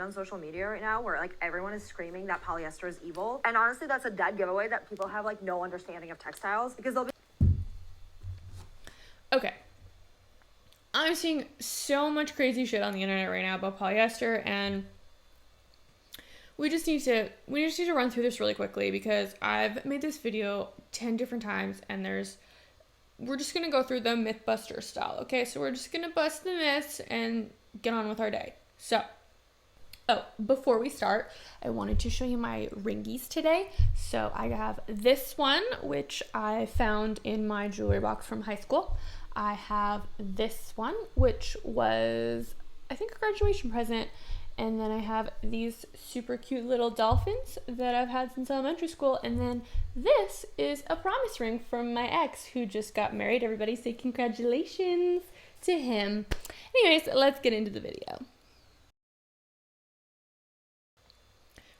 on social media right now where like everyone is screaming that polyester is evil, and honestly that's a dead giveaway that people have like no understanding of textiles, because they'll be okay. I'm seeing so much crazy shit on the internet right now about polyester, and we just need to run through this really quickly because I've made this video 10 different times, and we're just gonna go through the Mythbuster style. Okay, so we're just gonna bust the myths and get on with our day. So, before we start, I wanted to show you my ringies today. So I have this one, which I found in my jewelry box from high school. I have this one, which was, I think, a graduation present. And then I have these super cute little dolphins that I've had since elementary school. And then this is a promise ring from my ex who just got married. Everybody say congratulations to him. Anyways, let's get into the video.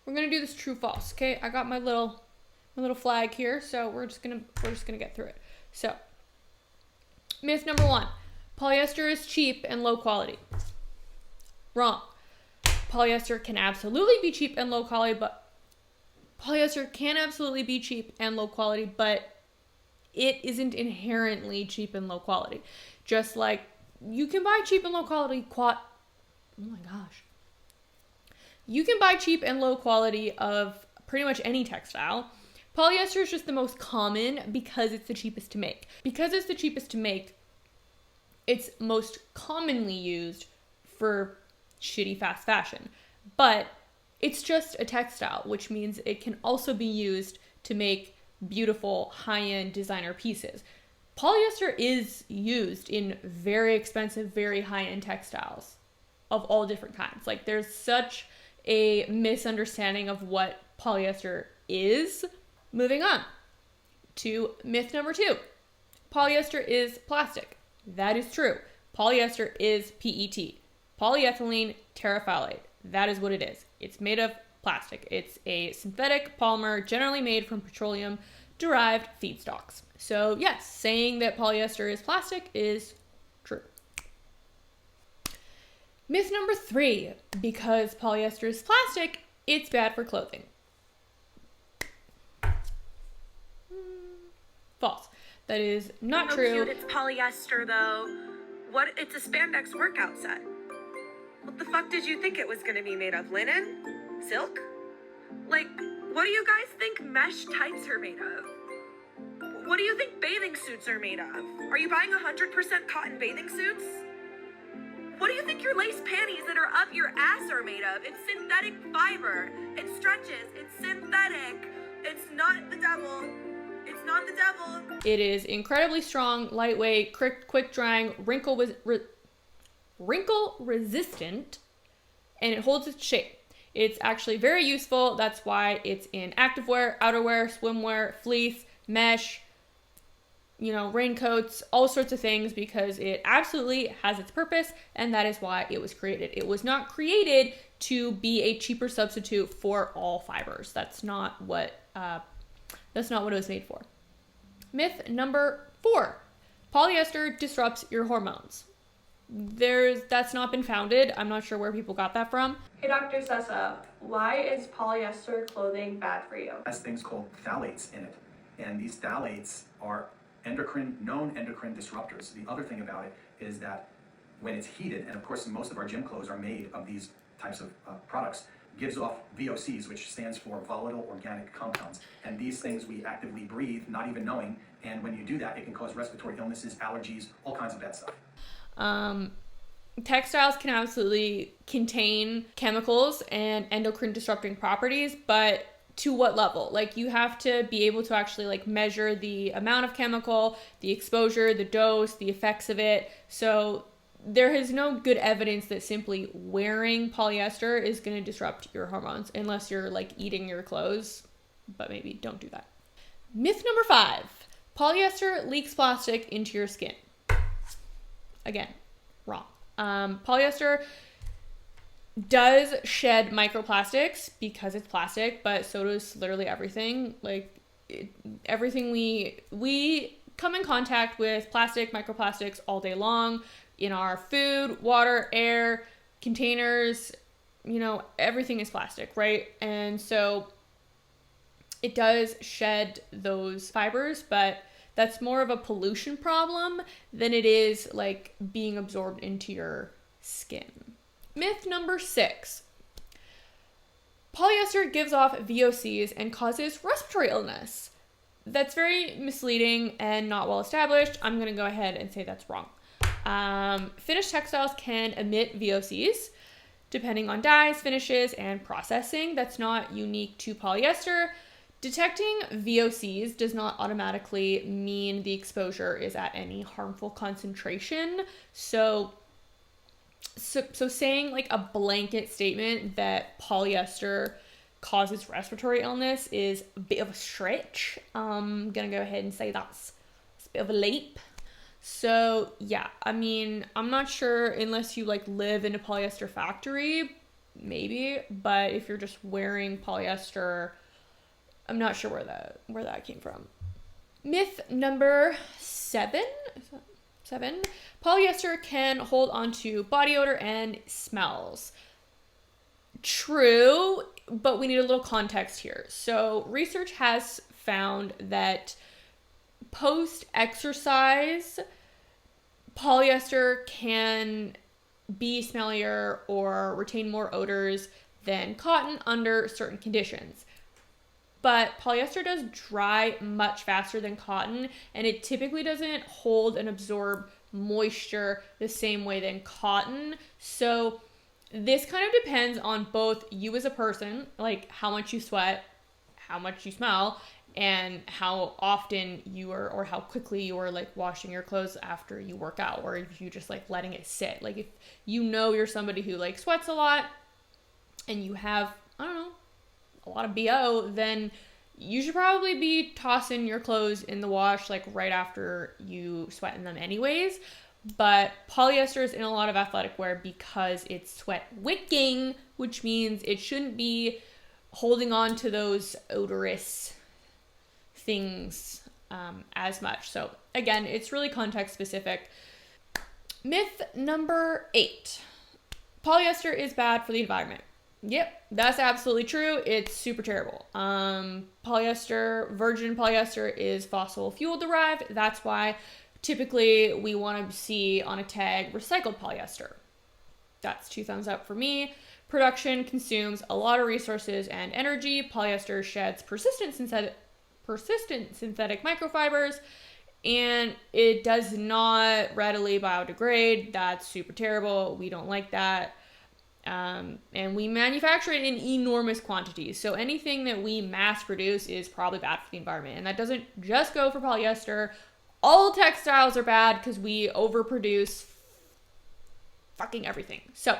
We're gonna do this true false, okay? I got my little flag here, so we're just gonna get through it. So, myth number 1: polyester is cheap and low quality. Wrong. Polyester can absolutely be cheap and low quality, but it isn't inherently cheap and low quality. Just like you can buy cheap and low quality You can buy cheap and low quality of pretty much any textile. Polyester is just the most common because it's the cheapest to make. Because it's the cheapest to make, it's most commonly used for shitty fast fashion. But it's just a textile, which means it can also be used to make beautiful high-end designer pieces. Polyester is used in very expensive, very high-end textiles of all different kinds. Like, there's such a misunderstanding of what polyester is. Moving on to myth number 2. Polyester is plastic. That is true. Polyester is PET. Polyethylene terephthalate. That is what it is. It's made of plastic. It's a synthetic polymer generally made from petroleum-derived feedstocks. So yes, saying that polyester is plastic is true. Myth number 3: because polyester is plastic, it's bad for clothing. False. That is not true. Cute, it's polyester though. What? It's a spandex workout set. What the fuck did you think it was gonna be made of? Linen? Silk? Like, what do you guys think mesh tights are made of? What do you think bathing suits are made of? Are you buying 100% cotton bathing suits? What do you think your lace panties that are up your ass are made of? It's synthetic fiber. It stretches. It's synthetic. It's not the devil. It's not the devil. It is incredibly strong, lightweight, quick drying, wrinkle resistant, and it holds its shape. It's actually very useful. That's why it's in activewear, outerwear, swimwear, fleece, mesh, raincoats, all sorts of things, because it absolutely has its purpose, and that is why it was created. It was not created to be a cheaper substitute for all fibers. That's not what it was made for. Myth number 4: polyester disrupts your hormones. That's not been founded. I'm not sure where people got that from. Hey, Dr. Sessa, why is polyester clothing bad for you? It has things called phthalates in it, and these phthalates are known endocrine disruptors. The other thing about it is that when it's heated, and of course most of our gym clothes are made of these types of products, gives off VOCs, which stands for volatile organic compounds. And these things we actively breathe, not even knowing, and when you do that, it can cause respiratory illnesses, allergies, all kinds of bad stuff. Textiles can absolutely contain chemicals and endocrine disrupting properties, but to what level? Like, you have to be able to actually measure the amount of chemical, the exposure, the dose, the effects of it. So there is no good evidence that simply wearing polyester is going to disrupt your hormones, unless you're eating your clothes, but maybe don't do that. Myth number 5: polyester leaks plastic into your skin. Again, wrong. Polyester does shed microplastics because it's plastic, but so does literally everything. Everything we come in contact with microplastics all day long in our food, water, air, containers, you know, everything is plastic, right? And so it does shed those fibers, but that's more of a pollution problem than it is like being absorbed into your skin. Myth number 6. Polyester gives off VOCs and causes respiratory illness. That's very misleading and not well established. I'm going to go ahead and say that's wrong. Finished textiles can emit VOCs depending on dyes, finishes, and processing. That's not unique to polyester. Detecting VOCs does not automatically mean the exposure is at any harmful concentration. So saying like a blanket statement that polyester causes respiratory illness is a bit of a stretch. I'm gonna go ahead and say that's a bit of a leap. So yeah, I mean, I'm not sure unless you like live in a polyester factory, maybe, but if you're just wearing polyester, I'm not sure where that came from. Myth number 7. Is that 7? Polyester can hold onto body odor and smells. True, but we need a little context here. So research has found that post-exercise, polyester can be smellier or retain more odors than cotton under certain conditions. But polyester does dry much faster than cotton, and it typically doesn't hold and absorb moisture the same way than cotton. So this kind of depends on both you as a person, like how much you sweat, how much you smell, and how often you are, or how quickly you are like washing your clothes after you work out, or if you just like letting it sit. Like if you know you're somebody who like sweats a lot and you have, I don't know, a lot of BO, then you should probably be tossing your clothes in the wash like right after you sweat in them anyways. But polyester is in a lot of athletic wear because it's sweat wicking, which means it shouldn't be holding on to those odorous things as much. So again, it's really context specific. Myth number 8. Polyester is bad for the environment. Yep, that's absolutely true. It's super terrible. Polyester, virgin polyester is fossil fuel derived. That's why typically we want to see on a tag recycled polyester. That's 2 thumbs up for me. Production consumes a lot of resources and energy. Polyester sheds persistent synthetic microfibers, and it does not readily biodegrade. That's super terrible. We don't like that. And we manufacture it in enormous quantities. So anything that we mass produce is probably bad for the environment. And that doesn't just go for polyester. All textiles are bad because we overproduce fucking everything. So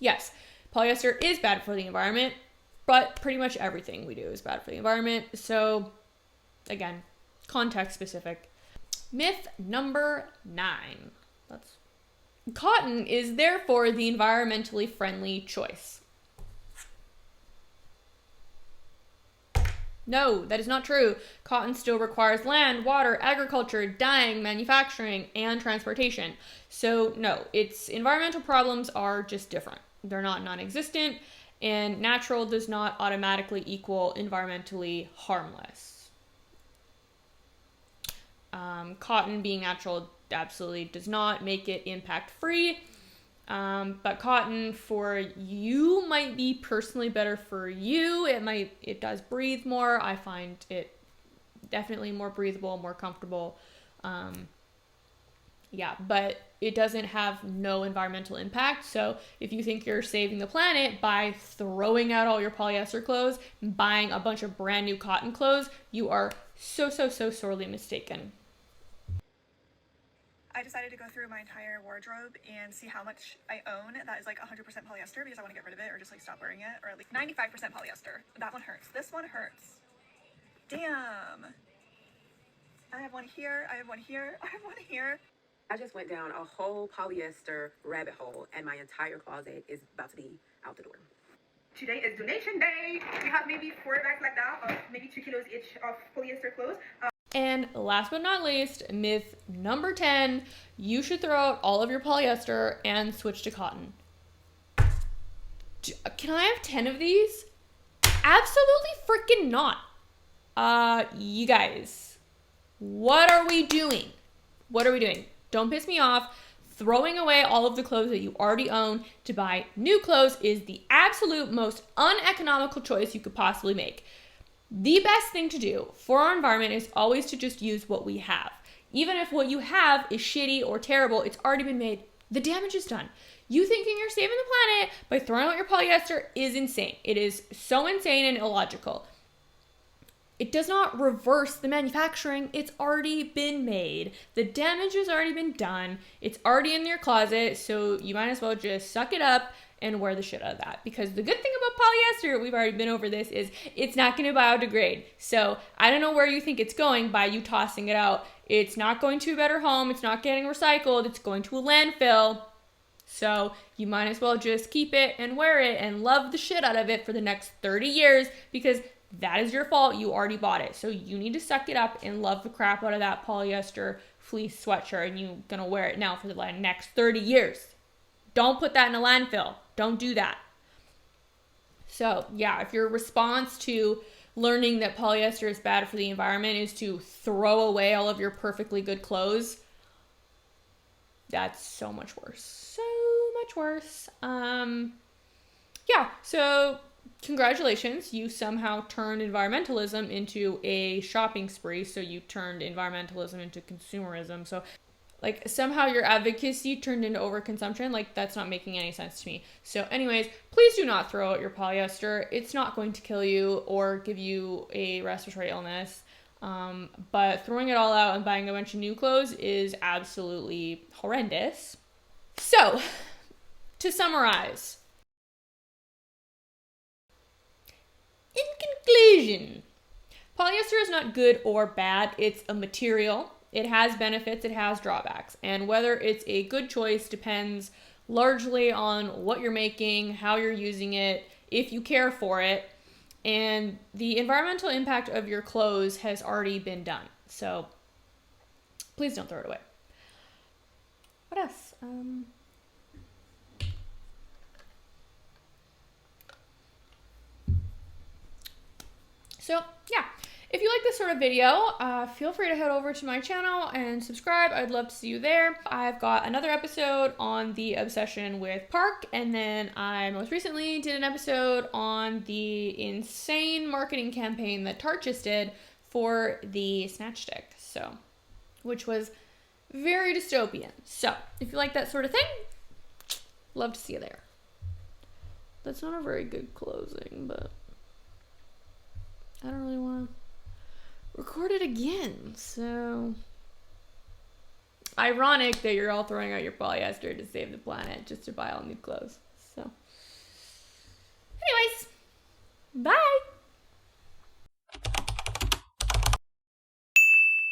yes, polyester is bad for the environment, but pretty much everything we do is bad for the environment. So again, context specific. Myth number 9. Cotton is therefore the environmentally friendly choice. No, that is not true. Cotton still requires land, water, agriculture, dyeing, manufacturing, and transportation. So no, its environmental problems are just different. They're not non-existent, and natural does not automatically equal environmentally harmless. Cotton being natural absolutely does not make it impact free, but cotton for you might be personally better for you. It does breathe more. I find it definitely more breathable, more comfortable. Yeah, but it doesn't have no environmental impact. So if you think you're saving the planet by throwing out all your polyester clothes and buying a bunch of brand new cotton clothes, you are so sorely mistaken. I decided to go through my entire wardrobe and see how much I own that is like 100% polyester because I want to get rid of it or just like stop wearing it, or at least 95% polyester. That one hurts. This one hurts. Damn. I have one here. I have one here. I have one here. I just went down a whole polyester rabbit hole and my entire closet is about to be out the door. Today is donation day. We have maybe 4 bags like that of maybe 2 kilos each of polyester clothes. And last but not least, myth number 10, you should throw out all of your polyester and switch to cotton. Can I have 10 of these? Absolutely freaking not. You guys, what are we doing? What are we doing? Don't piss me off. Throwing away all of the clothes that you already own to buy new clothes is the absolute most uneconomical choice you could possibly make. The best thing to do for our environment is always to just use what we have. Even if what you have is shitty or terrible, it's already been made. The damage is done. You thinking you're saving the planet by throwing out your polyester is insane. It is so insane and illogical. It does not reverse the manufacturing. It's already been made. The damage has already been done. It's already in your closet, so you might as well just suck it up and wear the shit out of that. Because the good thing about polyester, we've already been over this, is it's not going to biodegrade. So I don't know where you think it's going by you tossing it out. It's not going to a better home. It's not getting recycled. It's going to a landfill. So you might as well just keep it and wear it and love the shit out of it for the next 30 years, because that is your fault. You already bought it. So you need to suck it up and love the crap out of that polyester fleece sweatshirt, and you're going to wear it now for the next 30 years. Don't put that in a landfill. Don't do that. So yeah, if your response to learning that polyester is bad for the environment is to throw away all of your perfectly good clothes, that's so much worse. So much worse. Yeah, so congratulations, you somehow turned environmentalism into a shopping spree, so you turned environmentalism into consumerism. So like somehow your advocacy turned into overconsumption. Like that's not making any sense to me. So anyways, please do not throw out your polyester. It's not going to kill you or give you a respiratory illness. But throwing it all out and buying a bunch of new clothes is absolutely horrendous. So to summarize, in conclusion, polyester is not good or bad. It's a material. It has benefits, it has drawbacks. And whether it's a good choice depends largely on what you're making, how you're using it, if you care for it. And the environmental impact of your clothes has already been done. So please don't throw it away. What else? So yeah, if you like this sort of video, feel free to head over to my channel and subscribe. I'd love to see you there. I've got another episode on the obsession with Park, and then I most recently did an episode on the insane marketing campaign that Tarte just did for the Snatch Stick, so, which was very dystopian. So if you like that sort of thing, love to see you there. That's not a very good closing, but I don't really want to record it again, so ironic that you're all throwing out your polyester to save the planet just to buy all new clothes. So anyways,